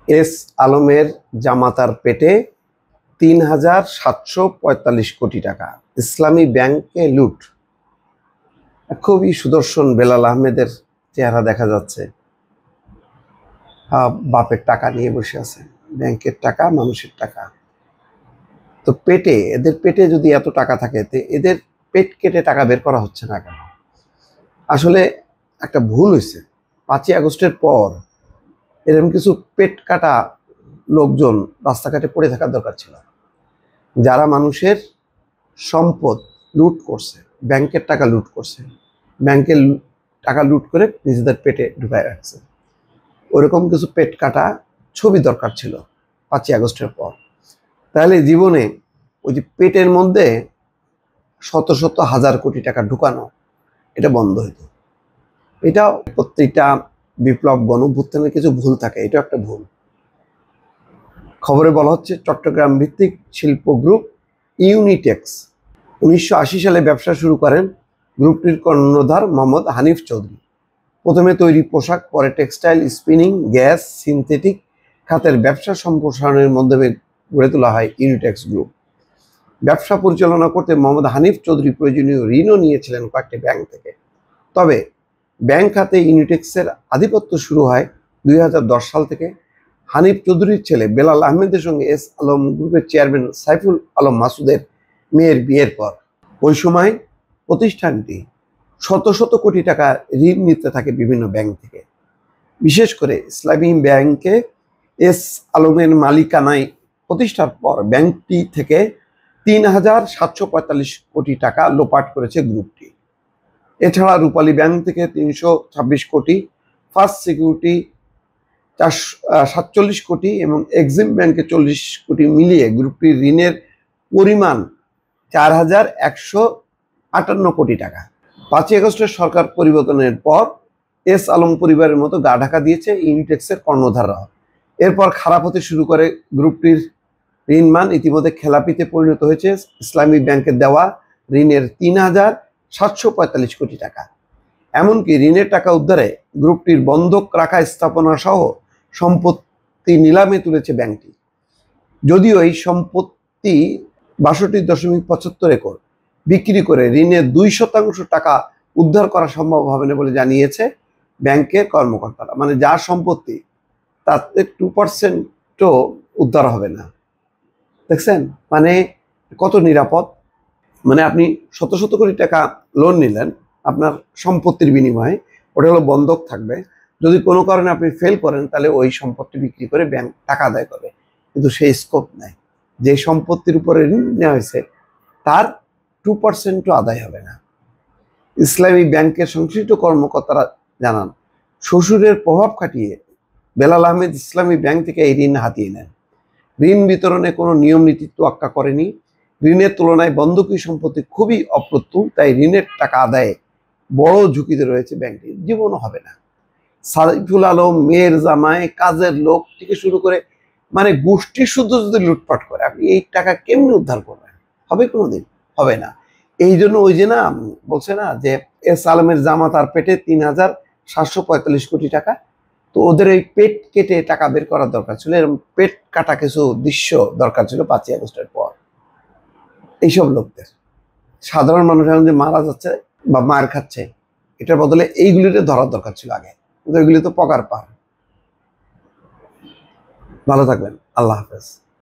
S আলমের জামাতার পেটে ৩,৭৪৫ কোটি টাকা। ইসলামী ব্যাংকে লুট। খুবই সুদর্শন বেলাল আহমেদের চেহারা দেখা যাচ্ছে। বাপের টাকা নিয়ে বসে আছে, ব্যাংকের টাকা, মানুষের টাকা। তো এদের পেটে যদি এত টাকা থাকে, তো এদের পেট কেটে টাকা বের করা হচ্ছে না কেন? আসলে একটা ভুল হয়েছে। ৫ই আগস্টের পর এরকম কিছু পেট কাটা লোকজন রাস্তাঘাটে পড়ে থাকার দরকার ছিল, যারা মানুষের সম্পদ লুট করছে, ব্যাংকের টাকা লুট করছে, ব্যাংকের টাকা লুট করে নিজেদের পেটে ঢুকায় রাখছে। ওরকম কিছু পেট কাটা ছবি দরকার ছিল ৫ই আগস্টের পর। তাহলে জীবনে ওই যে পেটের মধ্যে শত শত হাজার কোটি টাকা ঢুকানো, এটা বন্ধ হইতো। এটা প্রত্যেকটা বিপ্লব গণঅভ্যুত্থানের কিছু ভুল থাকে, এটা একটা ভুল। খবরে বলা হচ্ছে চট্টগ্রাম ভিত্তিক শিল্প গ্রুপ ইউনিটেক্স ১৯৮০ সালে ব্যবসা শুরু করেন গ্রুপটির কর্ণধার মোহাম্মদ হানিফ চৌধুরী। প্রথমে তৈরি পোশাক, পরে টেক্সটাইল, স্পিনিং, গ্যাস, সিনথেটিক খাতের ব্যবসা সম্প্রসারণের মাধ্যমে গড়ে তোলা হয় ইউনিটেক্স গ্রুপ। ব্যবসা পরিচালনা করতে মোহাম্মদ হানিফ চৌধুরী প্রয়োজনীয় ঋণও নিয়েছিলেন কয়েকটি ব্যাংক থেকে। তবে ব্যাংক খাতে ইউনিটেক্সের আধিপত্য শুরু হয় ২০১০ সাল থেকে হানিফ চৌধুরীর ছেলে বেলাল আহমেদের সঙ্গে এস আলম গ্রুপের চেয়ারম্যান সাইফুল আলম মাসুদের মেয়ের বিয়ের পর। ওই সময় প্রতিষ্ঠানটি শত শত কোটি টাকা ঋণ নিতে থাকে বিভিন্ন ব্যাংক থেকে। বিশেষ করে ইসলামী ব্যাংকে এস আলমের মালিকানায় প্রতিষ্ঠার পর ব্যাংকটি থেকে ৩,৭৪৫ কোটি টাকা লোপাট করেছে গ্রুপটি। এছাড়া রূপালী ব্যাংক থেকে ৩২৬ কোটি, ফার্স্ট সিকিউরিটি ৪৪৭ কোটি এবং এক্সিম ব্যাংকে ৪০ কোটি মিলিয়ে গ্রুপটির ঋণের পরিমাণ ৪,১৫৮ কোটি টাকা। ৫ই আগস্টের সরকার পরিবর্তনের পর এস আলম পরিবারের মতো গা ঢাকা দিয়েছে ইউনিটেক্সের কর্ণধাররা। এরপর খারাপ হতে শুরু করে গ্রুপটির ঋণমান। ইতিমধ্যে খেলাপিতে পরিণত হয়েছে ইসলামী ব্যাংকের দেওয়া ঋণের ৩,৭৪৫ কোটি টাকা। এমনকি ঋণের টাকা উদ্ধারে গ্রুপটির বন্ধক রাখা স্থাপনা সহ সম্পত্তি নিলামে তুলেছে ব্যাংকটি। যদিও এই সম্পত্তি ৬২.৭৫ একর বিক্রি করে ঋণের ২% টাকা উদ্ধার করা সম্ভব হবে না বলে জানিয়েছে ব্যাংকের কর্মকর্তারা। মানে যার সম্পত্তি তাতে 2%ও উদ্ধার হবে না। দেখছেন মানে কত নিরাপদ? মানে আপনি শত শত কোটি টাকা লোন নিলেন আপনার সম্পত্তির বিনিময়ে, ওটা হলো বন্ধক থাকবে। যদি কোনো কারণে আপনি ফেল করেন তাহলে ওই সম্পত্তি বিক্রি করে ব্যাংক টাকা আদায় করবে, কিন্তু সেই স্কোপ নেই। যে সম্পত্তির উপরে ঋণ নেওয়া হয়েছে তার 2%ও আদায় হবে না। ইসলামী ব্যাংকের সংশ্লিষ্ট কর্মকর্তারা জানান, শ্বশুরের প্রভাব খাটিয়ে বেলাল আহমেদ ইসলামী ব্যাংক থেকে এই ঋণ হাতিয়ে নেন। ঋণ বিতরণে কোনো নিয়ম নীতি তোয়াক্কা করেনি। ঋণের তুলনায় বন্ধকি সম্পত্তি খুবই অপ্রতুল, তাই ঋণের টাকা আদায়ে বড় ঝুঁকিতে রয়েছে ব্যাংকটি। জীবনও হবে না। সাইফুল আলম, মেয়ের জামাই, কাজের লোক থেকে শুরু করে মানে গোষ্ঠী শুদ্ধ যদি লুটপাট করে, আপনি এই টাকা কেমনি উদ্ধার করবেন? হবে কোনোদিন? হবে না। এই জন্য ওই যে না বলছে না যে এস আলমের জামাতার পেটে ৩,৭৪৫ কোটি টাকা, তো ওদের এই পেট কেটে টাকা বের করার দরকার ছিল। এরকম পেট কাটা কিছু দৃশ্য দরকার ছিল ৫ই আগস্টের পর এইসব লোকদের। সাধারণ মানুষ এখন যে মারা যাচ্ছে বা মার খাচ্ছে, এটার বদলে এইগুলিতে ধরার দরকার ছিল আগে, কিন্তু এগুলি তো পকার পার। ভালো থাকবেন, আল্লাহ হাফেজ।